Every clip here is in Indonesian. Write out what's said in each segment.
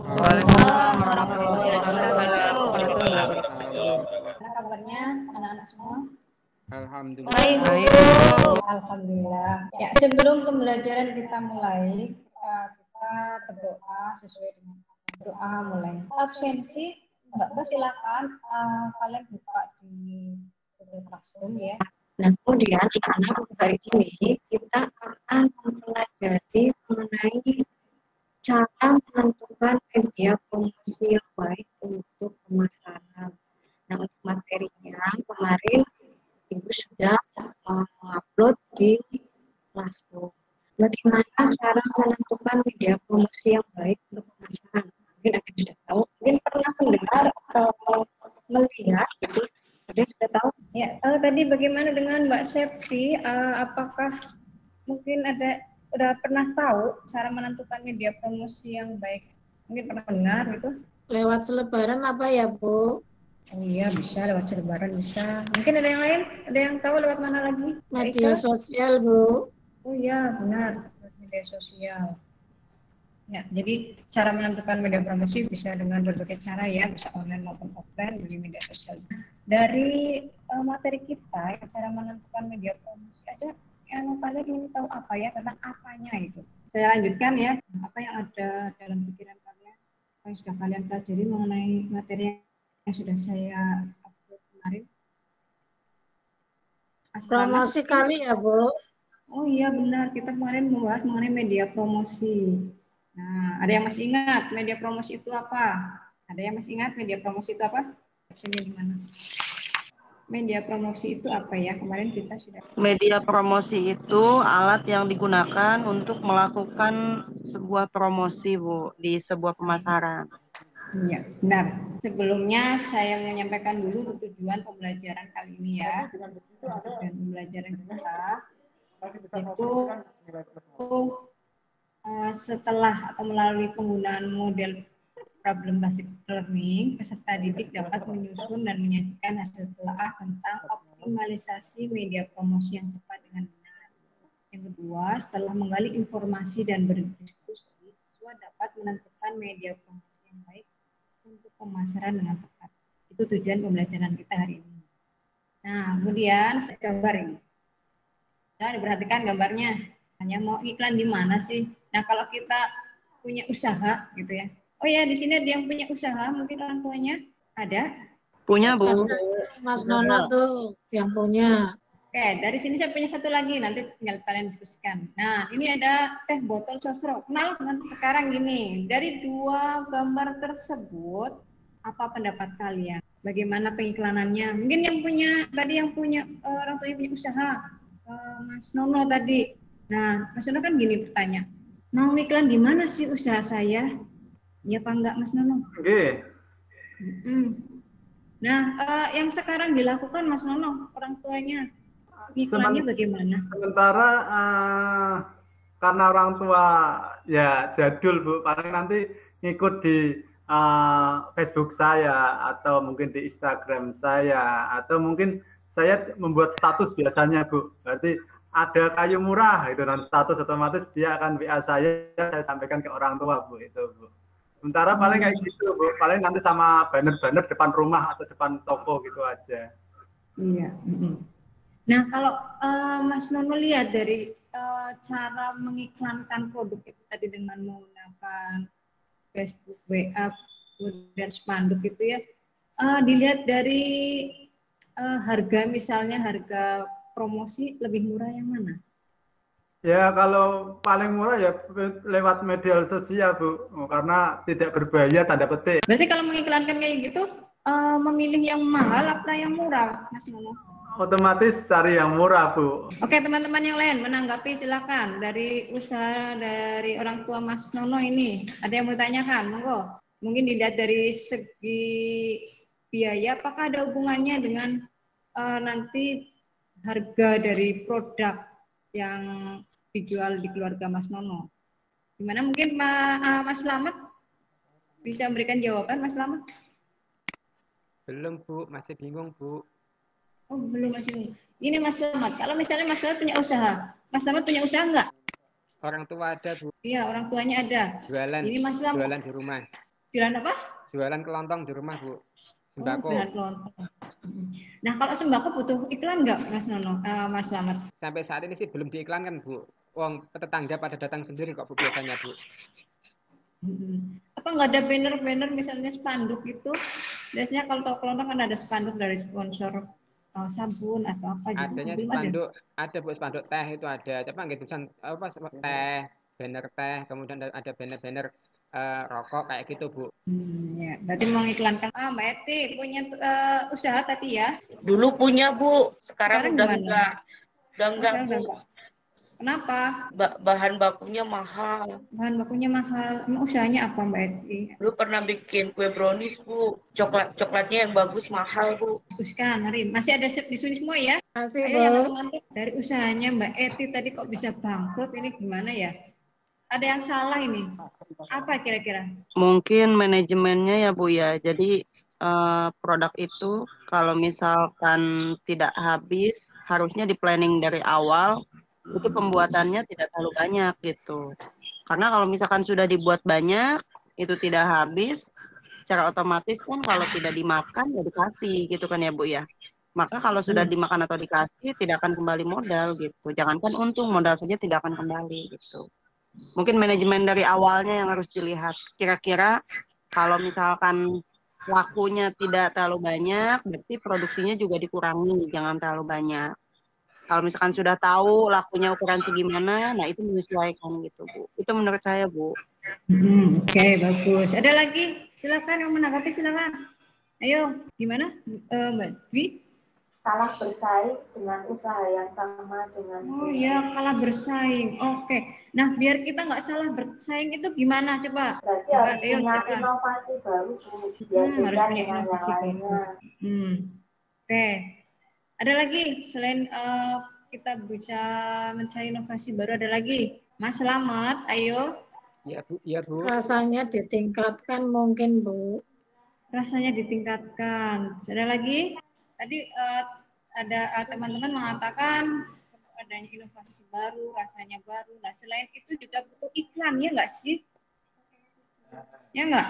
Waalaikumsalam Warahmatullahi warahmatullahi wabarakatuh. wabarakatuh. Apa kabarnya anak-anak semua? Alhamdulillah. Baik, Bu. Alhamdulillah. Ya, sebelum pembelajaran kita mulai, kita berdoa sesuai dengan doa mulai. Absensi, Mbak, silakan kalian buka di Google Classroom ya. Nah, kemudian anak-anak hari ini kita akan mempelajari mengenai cara menentukan media promosi yang baik untuk pemasaran. Nah, untuk materinya kemarin Ibu sudah mengupload di Classroom. Bagaimana cara menentukan media promosi yang baik untuk pemasaran? Mungkin ada yang sudah tahu, mungkin pernah mendengar atau melihat, gitu. Ada yang sudah tahu? Ya, tadi bagaimana dengan Mbak Septi? Apakah mungkin udah pernah tahu cara menentukan media promosi yang baik? Mungkin pernah dengar gitu? Lewat selebaran apa ya, Bu? Oh iya, bisa lewat selebaran, bisa. Mungkin ada yang lain? Ada yang tahu lewat mana lagi? Media sosial, Bu. Oh iya, benar. Lewat media sosial. Ya, jadi cara menentukan media promosi bisa dengan berbagai cara ya, bisa online maupun offline di media sosial. Dari materi kita, cara menentukan media promosi, ada yang kalian ingin tahu apa ya, tentang apanya itu. Saya lanjutkan ya, apa yang ada dalam pikiran kalian, apa yang sudah kalian pelajari mengenai materi yang sudah saya upload kemarin. Promosi kali ya, Bu. Oh iya benar, kita kemarin membahas mengenai media promosi. Nah, ada yang masih ingat media promosi itu apa? Ada yang masih ingat media promosi itu apa? Sini di mana? Media promosi itu apa ya? Kemarin kita sudah. Media promosi itu alat yang digunakan untuk melakukan sebuah promosi, Bu, di sebuah pemasaran. Iya, benar. Sebelumnya saya menyampaikan dulu tujuan pembelajaran kali ini ya. Tujuan pembelajaran kita itu setelah atau melalui penggunaan model problem basic learning, peserta didik dapat menyusun dan menyajikan hasil telah tentang optimalisasi media promosi yang tepat dengan benar. Yang kedua, setelah menggali informasi dan berdiskusi, siswa dapat menentukan media promosi yang baik untuk pemasaran dengan tepat. Itu tujuan pembelajaran kita hari ini. Nah, kemudian gambar ini. Saya diperhatikan gambarnya. Hanya mau iklan di mana sih? Nah, kalau kita punya usaha gitu ya. Oh ya, di sini ada yang punya usaha, mungkin orang tuanya ada? Punya, Bu. Mas Nono tuh yang punya. Oke, dari sini saya punya satu lagi, nanti tinggal kalian diskusikan. Nah, ini ada teh botol sosro. Kenal nanti sekarang gini, dari dua gambar tersebut, apa pendapat kalian? Bagaimana pengiklanannya? Mungkin yang punya, tadi yang punya, orang tuanya punya usaha, Mas Nono tadi. Nah, Mas Nono kan gini bertanya, mau iklan di mana sih usaha saya? Iya apa enggak, Mas Nono? Oke. Nah, yang sekarang dilakukan Mas Nono, orang tuanya, iklannya bagaimana? Sementara karena orang tua ya jadul, Bu, paling nanti ngikut di Facebook saya atau mungkin di Instagram saya atau mungkin saya membuat status biasanya, Bu. Berarti ada kayu murah itu nanti status otomatis dia akan WA saya sampaikan ke orang tua, Bu, itu, Bu. Sementara paling kayak gitu, Bu. Paling nanti sama banner-banner depan rumah atau depan toko gitu aja. Iya. Nah, kalau Mas Nono lihat dari cara mengiklankan produk itu tadi dengan menggunakan Facebook, WA, dan spanduk itu ya, dilihat dari harga, misalnya harga promosi lebih murah yang mana? Ya, kalau paling murah ya lewat media sosial, Bu, karena tidak berbahaya tanda petik. Berarti kalau mengiklankan kayak gitu, memilih yang mahal atau yang murah, Mas Nono? Otomatis cari yang murah, Bu. Oke, teman-teman yang lain menanggapi silakan dari usaha dari orang tua Mas Nono ini. Ada yang mau tanyakan? Monggo. Mungkin dilihat dari segi biaya, apakah ada hubungannya dengan nanti harga dari produk yang dijual di keluarga Mas Nono? Gimana mungkin Mas Slamet bisa memberikan jawaban, Mas Slamet? Belum, Bu, masih bingung, Bu. Oh, belum, masih bingung. Ini Mas Slamet, kalau misalnya Mas Slamet punya usaha, Mas Slamet punya usaha enggak? Orang tua ada, Bu. Iya, orang tuanya ada. Jualan, ini Mas Slamet jualan di rumah. Jualan apa? Jualan kelontong di rumah, Bu. Oh, Sembako. jualan kelontong. Nah, kalau sembako butuh iklan nggak, Mas Nono, Mas Slamet? Sampai saat ini sih belum diiklankan, Bu. Wong tetangga pada datang sendiri kok, Bu, biasanya, Bu. Apa nggak ada banner-banner misalnya spanduk itu? Biasanya kalau toko kelontong kan ada spanduk dari sponsor sabun atau apa gitu. Adanya Belum ada. spanduk, ada Bu, spanduk teh itu ada. Coba nggak tulisan apa teh, banner teh, kemudian ada banner-banner rokok kayak gitu, Bu. Ya, berarti mau iklankan. Mbak Eti punya usaha tadi ya? Dulu punya, Bu. Sekarang udah gimana? enggak. Udah enggak, Sekarang Bu. udah enggak. Kenapa? Bahan bakunya mahal. Bahan bakunya mahal. Emang usahanya apa, Mbak Eti? Dulu pernah bikin kue brownies, Bu. Coklatnya yang bagus mahal, Bu. Teruskan, mari. Masih ada di sini semua ya? Masih, Ayo Bu. yang mantap. Dari usahanya Mbak Eti tadi kok bisa bangkrut, ini gimana ya? Ada yang salah ini. Apa kira-kira? Mungkin manajemennya ya Bu ya. Jadi produk itu kalau misalkan tidak habis, harusnya di planning dari awal, itu pembuatannya tidak terlalu banyak gitu. Karena kalau misalkan sudah dibuat banyak, itu tidak habis, secara otomatis kan kalau tidak dimakan ya dikasih gitu kan ya Bu ya. Maka kalau sudah dimakan atau dikasih tidak akan kembali modal gitu. Jangankan untung, modal saja tidak akan kembali gitu. Mungkin manajemen dari awalnya yang harus dilihat. Kira-kira kalau misalkan lakunya tidak terlalu banyak, berarti produksinya juga dikurangi, jangan terlalu banyak. Kalau misalkan sudah tahu lakunya ukuran segimana, nah itu menyesuaikan gitu, Bu. Itu menurut saya, Bu. Oke, bagus. Ada lagi? Silakan yang menanggapi, silakan. Ayo, gimana, Mbak Dwi? Kalah bersaing dengan usaha yang sama dengan Oh ya, kalah bersaing. Oke. Nah, biar kita nggak salah bersaing itu gimana? Coba. berarti Coba, harus ayo, punya coba. inovasi baru biar Harus beda punya dengan yang inovasi baru. lainnya. Oke. Ada lagi selain kita bisa mencari inovasi baru, ada lagi. Mas Slamet, ayo. Iya, Bu. Iya, Bu. Rasanya ditingkatkan mungkin, Bu. Rasanya ditingkatkan. Terus ada lagi? Tadi ada teman-teman mengatakan adanya inovasi baru, rasanya baru. Nah, selain itu juga butuh iklan, ya nggak sih? Ya nggak?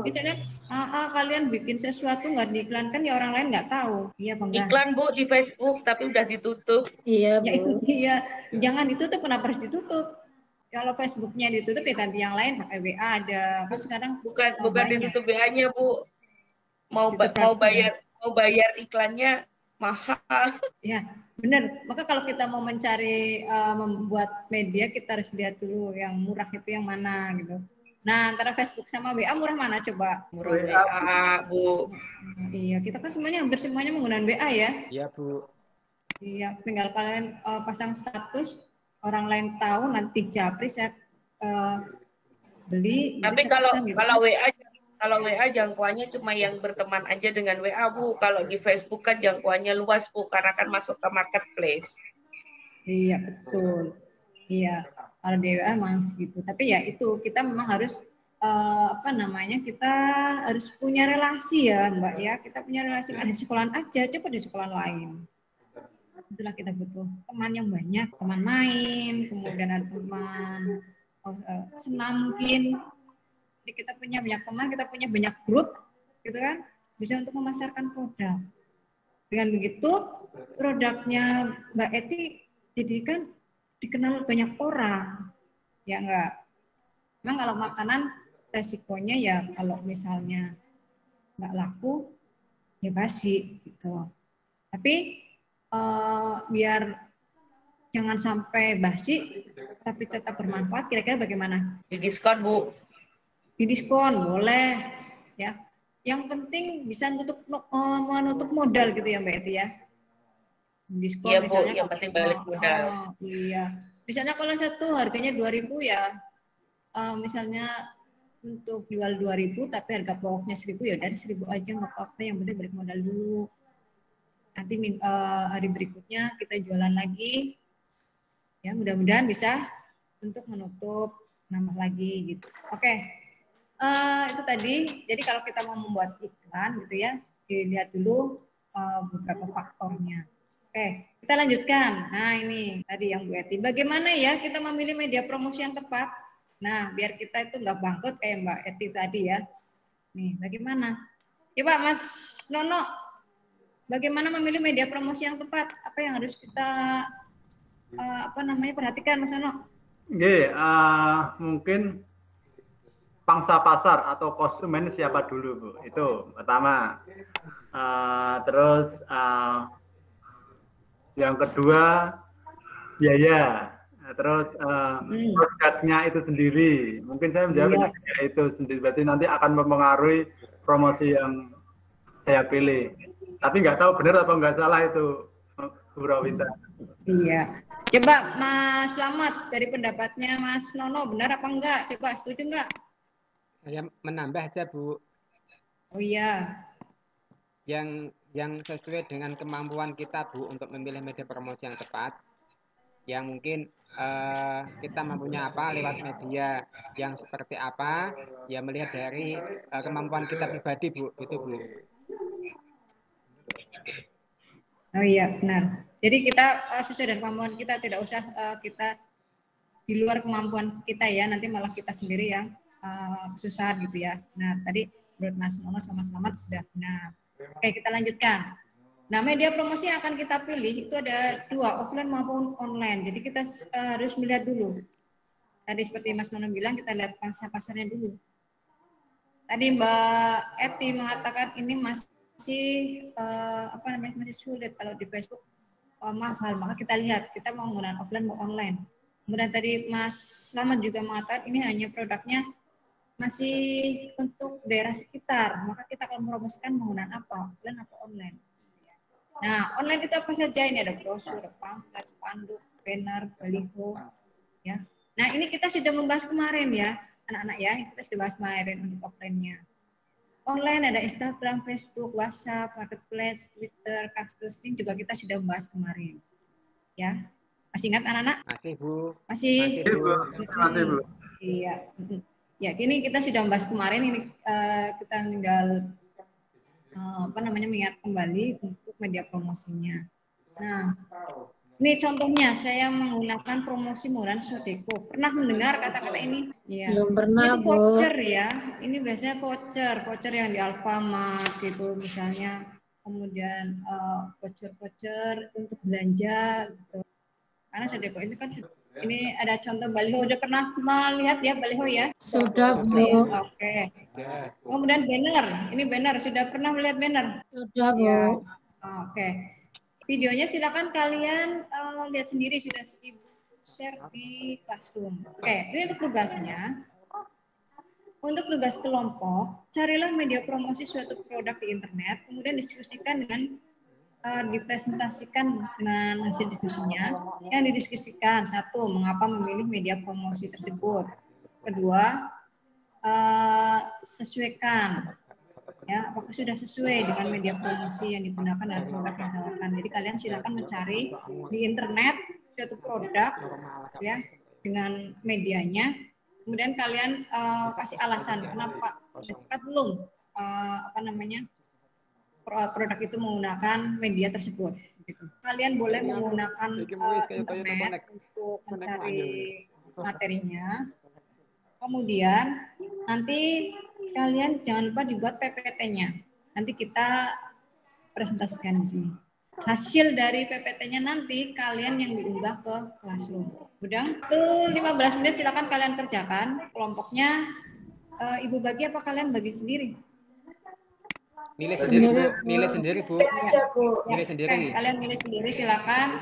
Misalnya kalian bikin sesuatu nggak diiklankan, ya orang lain nggak tahu. Iya, Bang. Iklan, Bu, di Facebook, tapi udah ditutup. Iya, Ya itu Bu. dia. Jangan ditutup, kenapa harus ditutup? Kalau Facebooknya ditutup ya ganti yang lain, pakai WA ada. Kan sekarang Bukan banyak. ditutup WA-nya, Bu. Mau bayar iklannya mahal. Ya, benar. Maka kalau kita mau mencari membuat media, kita harus lihat dulu yang murah itu yang mana gitu. Nah, antara Facebook sama WA murah mana coba? Murah WA, Bu. Iya, kita kan hampir semuanya menggunakan WA ya. Iya, Bu. Iya, tinggal kalian pasang status, orang lain tahu, nanti japri saya beli. Tapi kalau WA jangkauannya cuma yang berteman aja dengan WA, Bu. Kalau di Facebook kan jangkauannya luas, Bu, karena kan masuk ke marketplace. Iya, betul. Iya, kalau di WA memang segitu. Tapi ya itu, kita memang harus kita harus punya relasi ya, Mbak ya. Kita punya relasi ada di sekolahan aja, coba di sekolah lain. Itulah kita butuh teman yang banyak, teman main, kemudian ada teman senam mungkin. Jadi kita punya banyak teman, kita punya banyak grup, gitu kan, bisa untuk memasarkan produk. Dengan begitu, produknya Mbak Eti jadi kan dikenal banyak orang, ya enggak? Memang kalau makanan resikonya ya kalau misalnya nggak laku, ya basi gitu. Tapi biar jangan sampai basi, tapi tetap bermanfaat, kira-kira bagaimana? Di diskon, Bu. Di diskon boleh ya. Yang penting bisa menutup modal gitu ya Mbak Eti ya. Diskon Iya, misalnya Bu, yang penting balik modal. Iya. Misalnya kalau satu harganya 2.000 ya misalnya untuk jual 2.000 tapi harga pokoknya 1.000 ya dan 1.000 aja nggak apa-apa, yang penting balik modal dulu. Nanti hari berikutnya kita jualan lagi. Ya, mudah-mudahan bisa untuk menutup nambah lagi gitu. Oke. Itu tadi. Jadi kalau kita mau membuat iklan gitu ya, dilihat dulu beberapa faktornya. Oke, kita lanjutkan. Nah, ini tadi yang Bu Eti. Bagaimana ya kita memilih media promosi yang tepat? Nah, biar kita itu nggak bangkrut kayak Mbak Eti tadi ya. Nih, bagaimana? Coba Mas Nono, bagaimana memilih media promosi yang tepat? Apa yang harus kita perhatikan, Mas Nono? Mungkin pangsa pasar atau konsumen siapa dulu, Bu? Itu pertama. Terus yang kedua biaya. Terus produknya itu sendiri. Mungkin saya menjawab itu sendiri. Berarti nanti akan mempengaruhi promosi yang saya pilih. Tapi nggak tahu benar atau nggak salah itu, Bu Rawita. Iya. Coba Mas Slamet, dari pendapatnya Mas Nono, benar apa enggak? Coba setuju enggak? Saya menambah aja, Bu. Oh iya. Yang sesuai dengan kemampuan kita, Bu, untuk memilih media promosi yang tepat. Yang mungkin kita mampunya apa lewat media yang seperti apa, ya melihat dari kemampuan kita pribadi, Bu. Itu, Bu. Oh iya, benar. Jadi kita sesuai dengan kemampuan kita, tidak usah kita di luar kemampuan kita ya, nanti malah kita sendiri yang kesusahan gitu ya. Nah, tadi menurut Mas Nono sama Slamet sudah benar. Oke, kita lanjutkan. Nah, media promosi yang akan kita pilih itu ada dua, offline maupun online. Jadi kita harus melihat dulu. Tadi seperti Mas Nono bilang, kita lihat pasarnya dulu. Tadi Mbak Eti mengatakan ini masih masih sulit kalau di Facebook mahal. Maka kita lihat kita mau menggunakan offline mau online. Kemudian tadi Mas Slamet juga mengatakan ini hanya produknya masih untuk daerah sekitar. Maka kita akan mempromosikan menggunakan apa? Offline atau online. Nah, online itu apa saja? Ini ada brosur, pamflet, spanduk, banner, baliho, ya. Nah, ini kita sudah membahas kemarin ya, anak-anak ya. Kita sudah bahas kemarin untuk offline-nya. Online ada Instagram, Facebook, WhatsApp, Marketplace, Twitter, Kaktus. Ini juga kita sudah membahas kemarin. Ya. Masih ingat anak-anak? Masih, Bu. Masih, Bu. Masih, Bu. Iya. Ya, ini kita sudah membahas kemarin. Ini kita tinggal mengingat kembali untuk media promosinya. Nah, ini contohnya saya menggunakan promosi murah Sodeko. Pernah mendengar kata-kata ini? Ya. Belum pernah, ini Bu. voucher ya. Ini biasanya voucher yang di Alfamart gitu misalnya. Kemudian voucher untuk belanja gitu. Karena Sodeko ini kan ini ada contoh baliho. Udah pernah melihat ya baliho ya? Sudah, Bu. Oke. Kemudian banner. Ini banner. Sudah pernah melihat banner? Sudah, Bu. Ya. Oke. Videonya silakan kalian lihat sendiri, sudah Ibu share di Classroom. Oke, ini untuk tugasnya. Untuk tugas kelompok, carilah media promosi suatu produk di internet, kemudian diskusikan dengan dipresentasikan dengan hasil diskusinya. Yang didiskusikan, satu, mengapa memilih media promosi tersebut. Kedua, sesuaikan ya, apakah sudah sesuai dengan media promosi yang digunakan dan produk yang ditawarkan. Jadi kalian silakan mencari di internet suatu produk ya dengan medianya, kemudian kalian kasih alasan kenapa cepat belum produk itu menggunakan media tersebut. Gitu. Kalian boleh menggunakan internet untuk mencari materinya. Kemudian nanti kalian jangan lupa dibuat PPT-nya. Nanti kita presentasikan di sini. Hasil dari PPT-nya nanti kalian yang diunggah ke Classroom. Udah? 15 menit silakan kalian kerjakan. Kelompoknya Ibu bagi apa kalian bagi sendiri? Nilai sendiri, Bu. Nilai sendiri, Bu. Nilai sendiri. Kalian milih sendiri silakan.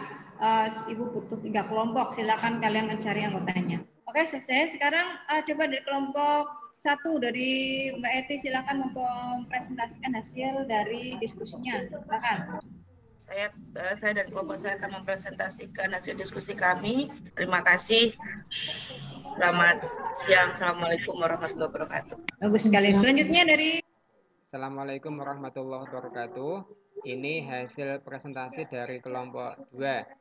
Ibu butuh 3 kelompok. Silakan kalian mencari anggotanya. Oke, selesai. Sekarang coba dari kelompok 1 dari Mbak Eti silakan mempresentasikan hasil dari diskusinya. Silakan. Saya dan kelompok saya akan mempresentasikan hasil diskusi kami. Terima kasih. Selamat siang. Assalamualaikum warahmatullahi wabarakatuh. Bagus sekali. Selanjutnya dari Assalamualaikum warahmatullahi wabarakatuh. Ini hasil presentasi dari kelompok 2.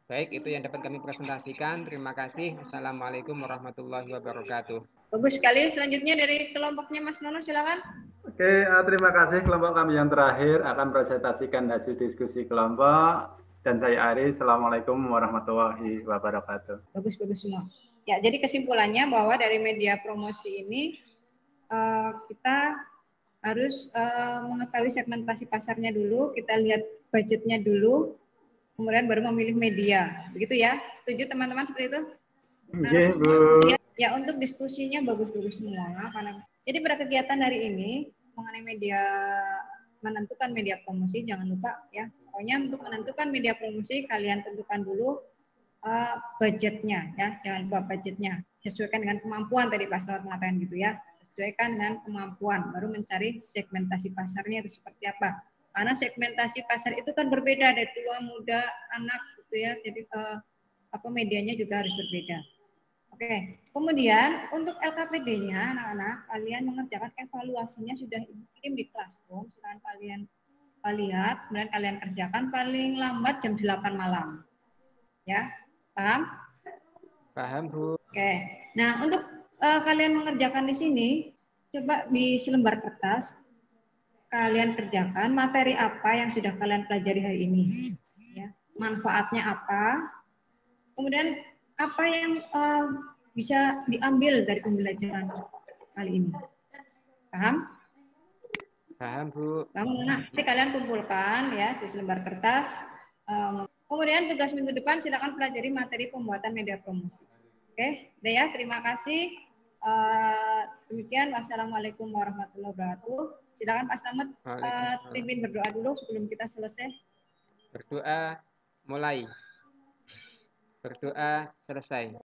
Baik, itu yang dapat kami presentasikan. Terima kasih. Assalamualaikum warahmatullahi wabarakatuh. Bagus sekali. Selanjutnya dari kelompoknya Mas Nono, silakan. Oke, terima kasih kelompok kami yang terakhir akan presentasikan hasil diskusi kelompok. Dan saya Ari. Assalamualaikum warahmatullahi wabarakatuh. Bagus-bagus semua. Ya, jadi kesimpulannya bahwa dari media promosi ini kita harus mengetahui segmentasi pasarnya dulu, kita lihat budgetnya dulu, kemudian baru memilih media. Begitu ya? Setuju teman-teman seperti itu? Oke, Bu. Ya, untuk diskusinya bagus-bagus semua. Jadi pada kegiatan hari ini mengenai media, menentukan media promosi, jangan lupa ya. Pokoknya untuk menentukan media promosi kalian tentukan dulu budgetnya ya, jangan lupa budgetnya. Sesuaikan dengan kemampuan tadi Pak Selamat mengatakan gitu ya. Sesuaikan dengan kemampuan, baru mencari segmentasi pasarnya itu seperti apa. Karena segmentasi pasar itu kan berbeda dari tua, muda, anak gitu ya. Jadi medianya juga harus berbeda. Oke, kemudian untuk LKPD-nya anak-anak kalian mengerjakan evaluasinya sudah kirim di Classroom, silahkan kalian lihat, kemudian kalian kerjakan paling lambat jam 8 malam. Ya, paham? Paham, Bu. Oke, nah untuk kalian mengerjakan di sini, coba di selembar kertas kalian kerjakan materi apa yang sudah kalian pelajari hari ini. Ya, manfaatnya apa, kemudian apa yang bisa diambil dari pembelajaran kali ini. Paham? Paham, Bu. Paham, nanti kalian kumpulkan ya di selembar kertas. Kemudian tugas minggu depan silakan pelajari materi pembuatan media promosi. Oke, udah ya, terima kasih. Demikian, wassalamualaikum warahmatullahi wabarakatuh. Silakan Pak Slamet pimpin berdoa dulu sebelum kita selesai. Berdoa mulai. Berdoa selesai.